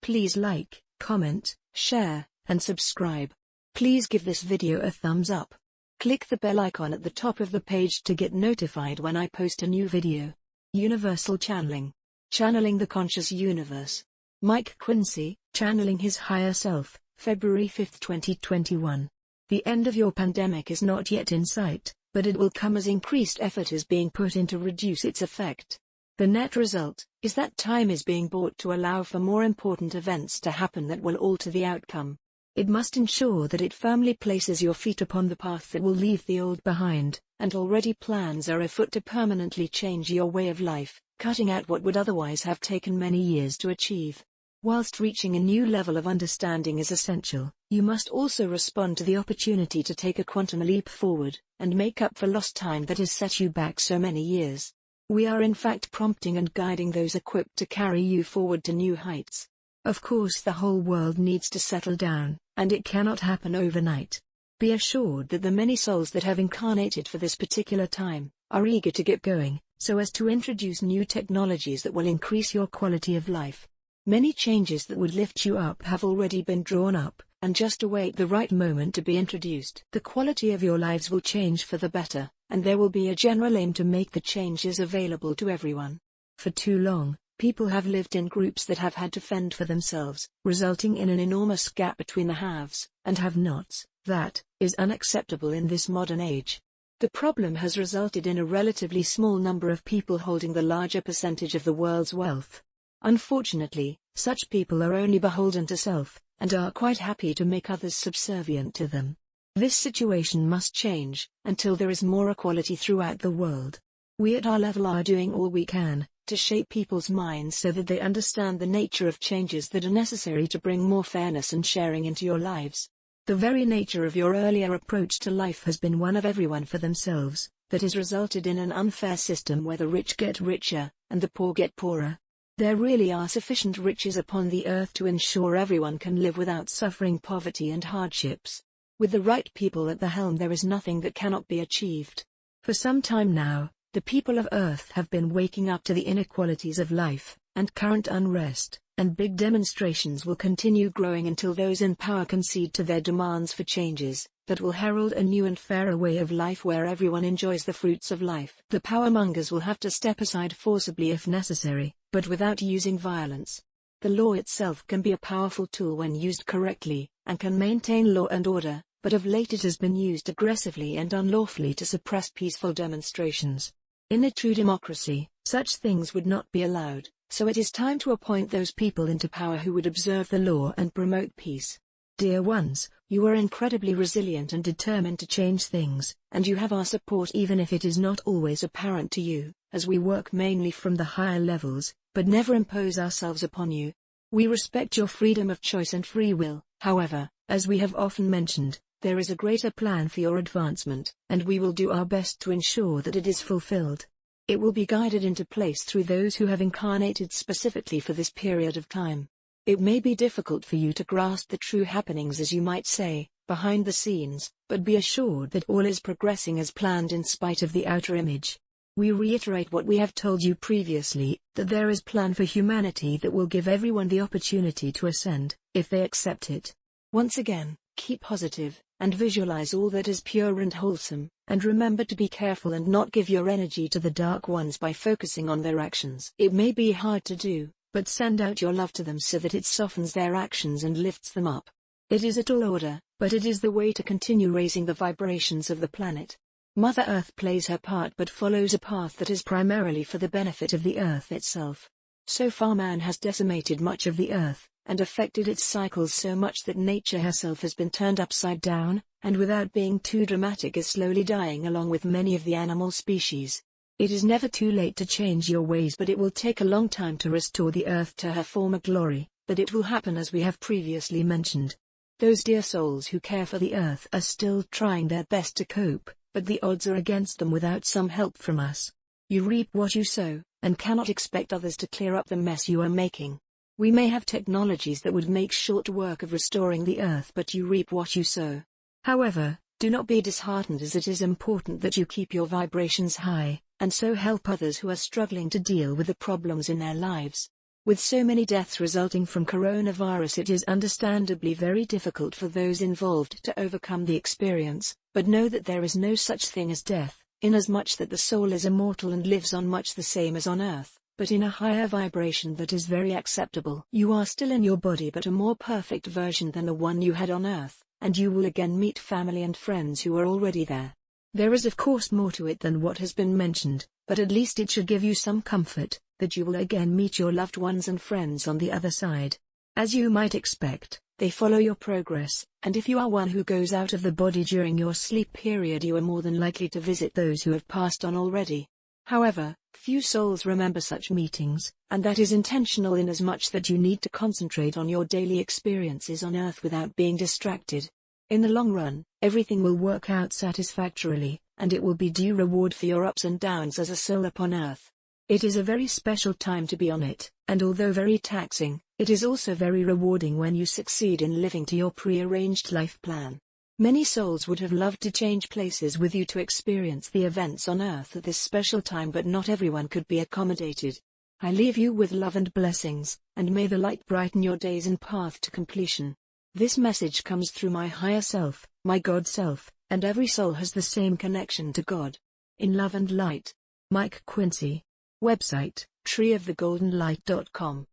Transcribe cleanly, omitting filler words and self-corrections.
Please like, comment, share, and subscribe. Please give this video a thumbs up. Click the bell icon at the top of the page to get notified when I post a new video. Universal Channeling. Channeling the Conscious Universe. Mike Quinsey, Channeling His Higher Self, February 5, 2021. The end of your pandemic is not yet in sight, but it will come as increased effort is being put in to reduce its effect. The net result is that time is being bought to allow for more important events to happen that will alter the outcome. It must ensure that it firmly places your feet upon the path that will leave the old behind, and already plans are afoot to permanently change your way of life, cutting out what would otherwise have taken many years to achieve. Whilst reaching a new level of understanding is essential, you must also respond to the opportunity to take a quantum leap forward, and make up for lost time that has set you back so many years. We are in fact prompting and guiding those equipped to carry you forward to new heights. Of course, the whole world needs to settle down, and it cannot happen overnight. Be assured that the many souls that have incarnated for this particular time are eager to get going, so as to introduce new technologies that will increase your quality of life. Many changes that would lift you up have already been drawn up, and just await the right moment to be introduced. The quality of your lives will change for the better, and there will be a general aim to make the changes available to everyone. For too long, people have lived in groups that have had to fend for themselves, resulting in an enormous gap between the haves and have-nots. That is unacceptable in this modern age. The problem has resulted in a relatively small number of people holding the larger percentage of the world's wealth. Unfortunately, such people are only beholden to self, and are quite happy to make others subservient to them. This situation must change, until there is more equality throughout the world. We at our level are doing all we can to shape people's minds so that they understand the nature of changes that are necessary to bring more fairness and sharing into your lives. The very nature of your earlier approach to life has been one of everyone for themselves, that has resulted in an unfair system where the rich get richer, and the poor get poorer. There really are sufficient riches upon the earth to ensure everyone can live without suffering poverty and hardships. With the right people at the helm, there is nothing that cannot be achieved. For some time now, the people of Earth have been waking up to the inequalities of life, and current unrest, and big demonstrations will continue growing until those in power concede to their demands for changes that will herald a new and fairer way of life where everyone enjoys the fruits of life. The powermongers will have to step aside forcibly if necessary, but without using violence. The law itself can be a powerful tool when used correctly, and can maintain law and order, but of late it has been used aggressively and unlawfully to suppress peaceful demonstrations. In a true democracy, such things would not be allowed, so it is time to appoint those people into power who would observe the law and promote peace. Dear ones, you are incredibly resilient and determined to change things, and you have our support even if it is not always apparent to you, as we work mainly from the higher levels, but never impose ourselves upon you. We respect your freedom of choice and free will. However, as we have often mentioned, there is a greater plan for your advancement, and we will do our best to ensure that it is fulfilled. It will be guided into place through those who have incarnated specifically for this period of time. It may be difficult for you to grasp the true happenings, as you might say, behind the scenes, but be assured that all is progressing as planned in spite of the outer image. We reiterate what we have told you previously, that there is a plan for humanity that will give everyone the opportunity to ascend, if they accept it. Once again, keep positive, and visualize all that is pure and wholesome, and remember to be careful and not give your energy to the dark ones by focusing on their actions. It may be hard to do, but send out your love to them so that it softens their actions and lifts them up. It is a tall order, but it is the way to continue raising the vibrations of the planet. Mother Earth plays her part but follows a path that is primarily for the benefit of the Earth itself. So far man has decimated much of the Earth, and affected its cycles so much that nature herself has been turned upside down, and without being too dramatic is slowly dying along with many of the animal species. It is never too late to change your ways, but it will take a long time to restore the Earth to her former glory, but it will happen as we have previously mentioned. Those dear souls who care for the Earth are still trying their best to cope, but the odds are against them without some help from us. You reap what you sow, and cannot expect others to clear up the mess you are making. We may have technologies that would make short work of restoring the Earth, but you reap what you sow. However, do not be disheartened, as it is important that you keep your vibrations high, and so help others who are struggling to deal with the problems in their lives. With so many deaths resulting from coronavirus, it is understandably very difficult for those involved to overcome the experience, but know that there is no such thing as death, inasmuch that the soul is immortal and lives on much the same as on earth, but in a higher vibration that is very acceptable. You are still in your body, but a more perfect version than the one you had on earth, and you will again meet family and friends who are already there. There is of course more to it than what has been mentioned, but at least it should give you some comfort, that you will again meet your loved ones and friends on the other side. As you might expect, they follow your progress, and if you are one who goes out of the body during your sleep period, you are more than likely to visit those who have passed on already. However, few souls remember such meetings, and that is intentional inasmuch that you need to concentrate on your daily experiences on earth without being distracted. In the long run, everything will work out satisfactorily, and it will be due reward for your ups and downs as a soul upon earth. It is a very special time to be on it, and although very taxing, it is also very rewarding when you succeed in living to your pre-arranged life plan. Many souls would have loved to change places with you to experience the events on earth at this special time, but not everyone could be accommodated. I leave you with love and blessings, and may the light brighten your days and path to completion. This message comes through my higher self, my God self, and every soul has the same connection to God. In love and light. Mike Quinsey. Website, treeofthegoldenlight.com.